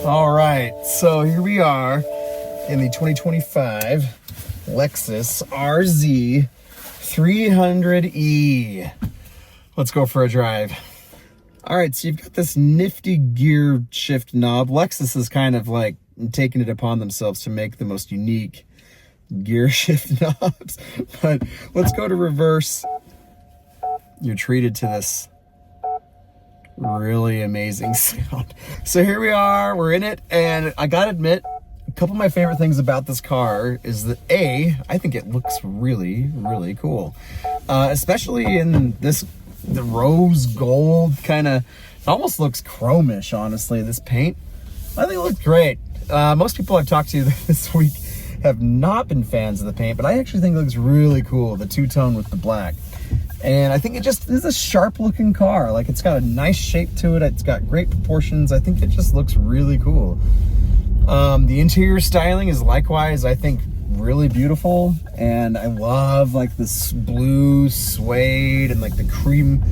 All right, so here we are in the 2025 Lexus RZ 300E. Let's go for a drive. All right, so you've got this nifty gear shift knob. Lexus is kind of like taking it upon themselves to make the most unique gear shift knobs. But let's go to reverse. You're treated to this really amazing sound. So here we are, we're in it, and I gotta admit, a couple of my favorite things about this car is that I think it looks really, really cool. Especially in the rose gold kind of, it almost looks chromish, honestly, this paint. I think it looks great. Most people I've talked to this week have not been fans of the paint, but I actually think it looks really cool, the two-tone with the black. And I think it just is a sharp looking car. Like, it's got a nice shape to it. It's got great proportions. I think it just looks really cool. The interior styling is likewise, I think, really beautiful. And I love like this blue suede and like the cream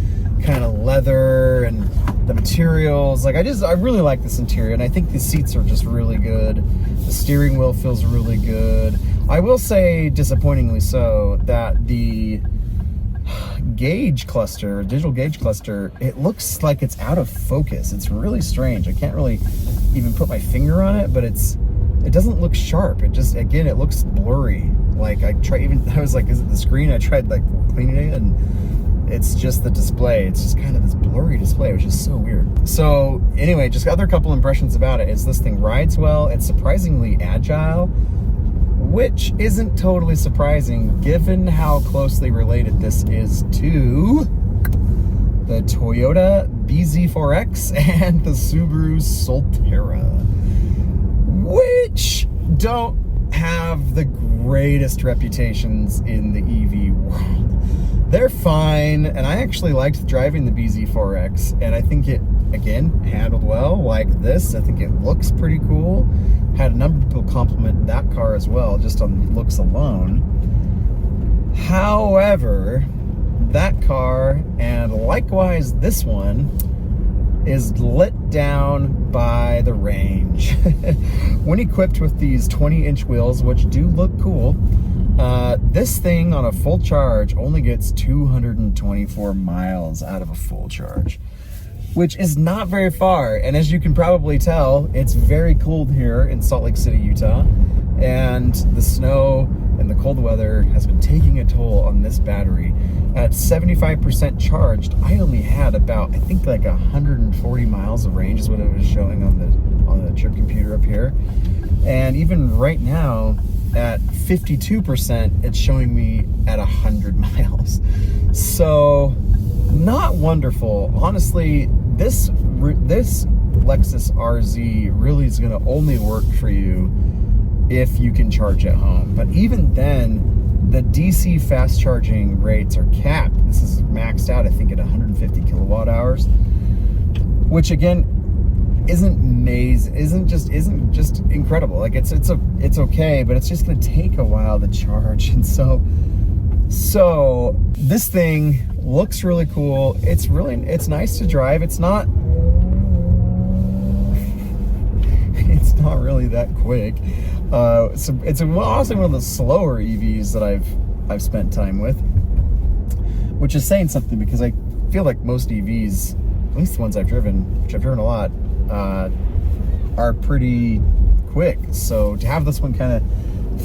kind of leather and the materials. Like, I really like this interior, and I think the seats are just really good. The steering wheel feels really good. I will say, disappointingly so, that the gauge cluster, digital gauge cluster, it looks like it's out of focus. It's really strange. I can't really even put my finger on it, but it doesn't look sharp. It just, again, it looks blurry. Like, I was like, is it the screen? I tried like cleaning it, and it's just the display. It's just kind of this blurry display, which is so weird. So anyway, just other couple impressions about it is this thing rides well. It's surprisingly agile, which isn't totally surprising given how closely related this is to the Toyota BZ4X and the Subaru Solterra, which don't have the greatest reputations in the EV world. They're fine, and I actually liked driving the BZ4X, and I think it, again, handled well like this. I think it looks pretty cool. Had a number of people compliment that car as well, just on looks alone. However, that car, and likewise this one, is let down by the range. When equipped with these 20-inch wheels, which do look cool, this thing on a full charge only gets 224 miles out of a full charge, which is not very far. And as you can probably tell, it's very cold here in Salt Lake City, Utah. And the snow and the cold weather has been taking a toll on this battery. At 75% charged, I only had about, I think, like 140 miles of range is what it was showing on the trip computer up here. And even right now, at 52%, it's showing me at 100 miles. So, not wonderful. Honestly, this Lexus RZ really is going to only work for you if you can charge at home. But even then, the DC fast charging rates are capped. This is maxed out, I think, at 150 kilowatt hours, which again isn't just incredible. Like, it's okay, but it's just going to take a while to charge. And so this thing looks really cool. It's nice to drive. It's not really that quick. So it's honestly one of the slower EVs that I've spent time with, which is saying something, because I feel like most EVs, at least the ones I've driven, which I've driven a lot, are pretty quick. So to have this one kind of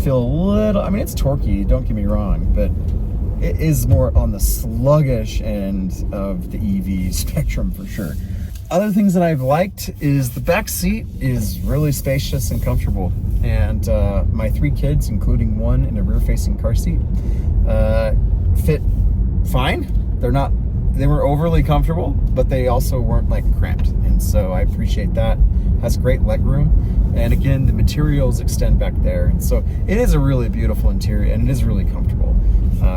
feel a little, I mean, it's torquey, don't get me wrong, but it is more on the sluggish end of the EV spectrum for sure. Other things that I've liked is the back seat is really spacious and comfortable. And my 3 kids, including one in a rear-facing car seat, fit fine. They weren't overly comfortable, but they also weren't like cramped. And so I appreciate that. Has great leg room. And again, the materials extend back there. And so it is a really beautiful interior, and it is really comfortable.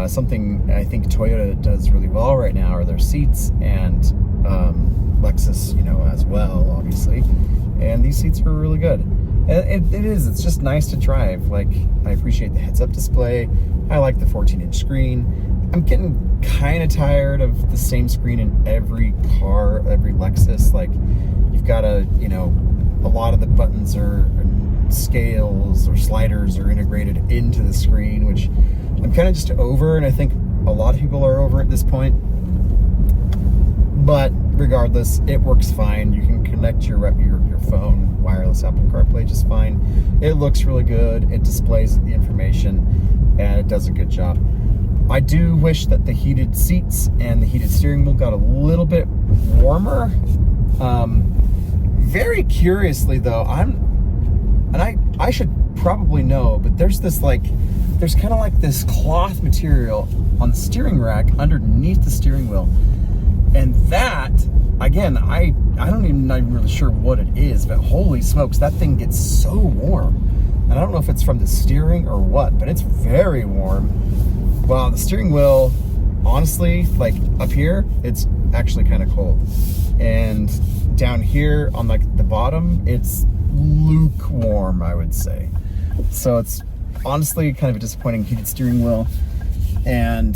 Something I think Toyota does really well right now are their seats, and Lexus, as well, obviously. And these seats are really good. It's just nice to drive. Like, I appreciate the heads-up display. I like the 14-inch screen. I'm getting kind of tired of the same screen in every car, every Lexus. Like, you've got a, a lot of the buttons are scales or sliders are integrated into the screen, which I'm kind of just over, and I think a lot of people are over at this point. But regardless, it works fine. You can connect your phone, wireless Apple CarPlay just fine. It looks really good. It displays the information, and it does a good job. I do wish that the heated seats and the heated steering wheel got a little bit warmer. Very curiously though, I should probably know, but there's kind of like this cloth material on the steering rack underneath the steering wheel. And that, again, I'm not even really sure what it is, but holy smokes, that thing gets so warm. And I don't know if it's from the steering or what, but it's very warm. Well, the steering wheel, honestly, like up here, it's actually kind of cold. And down here on like the bottom, it's lukewarm, I would say. So it's honestly kind of a disappointing heated steering wheel. And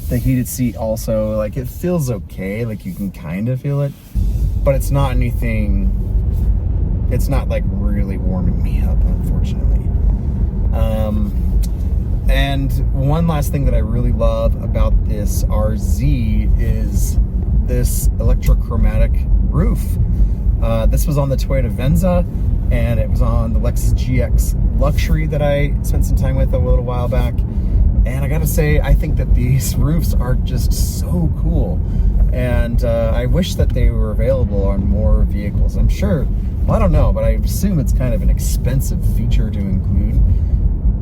the heated seat also, like, it feels okay, like you can kind of feel it, but it's not anything, it's not like really warming me up, unfortunately. And one last thing that I really love about this RZ is this electrochromatic roof. This was on the Toyota Venza, and it was on the Lexus GX Luxury that I spent some time with a little while back. And I gotta say, I think that these roofs are just so cool. And I wish that they were available on more vehicles. I'm sure, well, I don't know, but I assume it's kind of an expensive feature to include.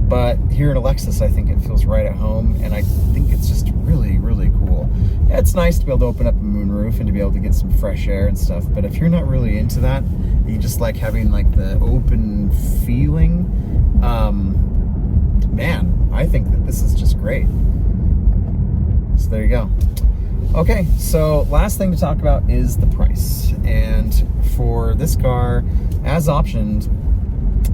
But here in a Lexus, I think it feels right at home, and I think it's just really, really cool. Yeah, it's nice to be able to open up a moonroof and to be able to get some fresh air and stuff, but if you're not really into that, you just like having like the open feeling, man, I think that this is just great. So there you go. Okay, so last thing to talk about is the price. And for this car, as optioned,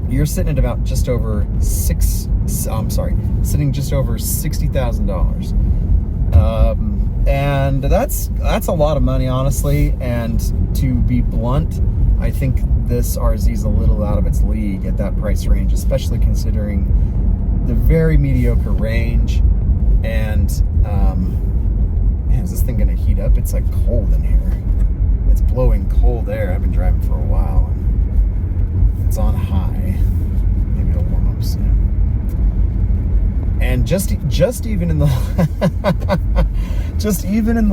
you're sitting at about just over $60,000. And that's a lot of money, honestly. And to be blunt, I think this RZ is a little out of its league at that price range, especially considering the very mediocre range. And man, is this thing gonna heat up? It's like cold in here. It's blowing cold air. I've been driving for a while. It's on high. Maybe it'll warm up soon. And just even in the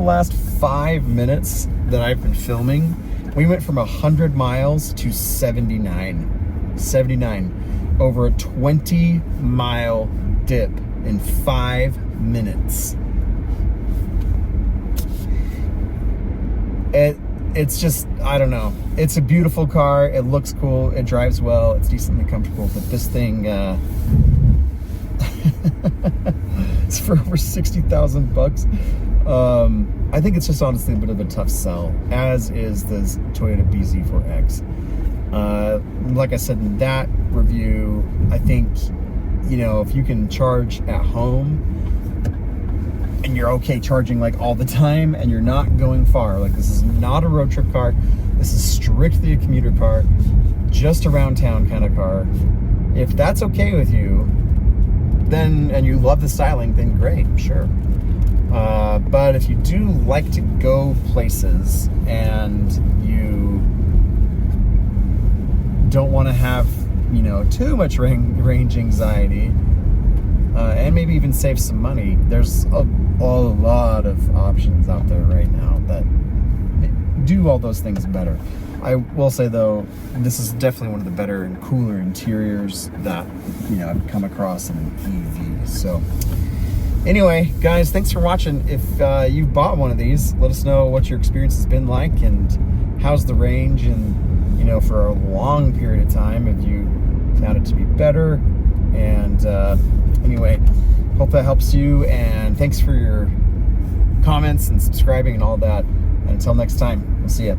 last 5 minutes that I've been filming, we went from 100 miles to 79 over a 20-mile dip in 5 minutes. It's just, I don't know. It's a beautiful car. It looks cool. It drives well. It's decently comfortable. But this thing, it's for over $60,000. I think it's just honestly a bit of a tough sell, as is this Toyota BZ4X. Like I said in that review, I think, you know, if you can charge at home and you're okay charging like all the time and you're not going far, like this is not a road trip car, this is strictly a commuter car, just around town kind of car. If that's okay with you, then, and you love the styling, then great, sure. But if you do like to go places and you don't want to have, you know, too much range anxiety, and maybe even save some money, there's a lot of options out there right now that do all those things better. I will say though, this is definitely one of the better and cooler interiors that, you know, I've come across in an EV. So anyway, guys, thanks for watching. If you've bought one of these, let us know what your experience has been like and how's the range, and, you know, for a long period of time, if you found it to be better. And anyway, hope that helps you, and thanks for your comments and subscribing and all that. And until next time, we'll see ya.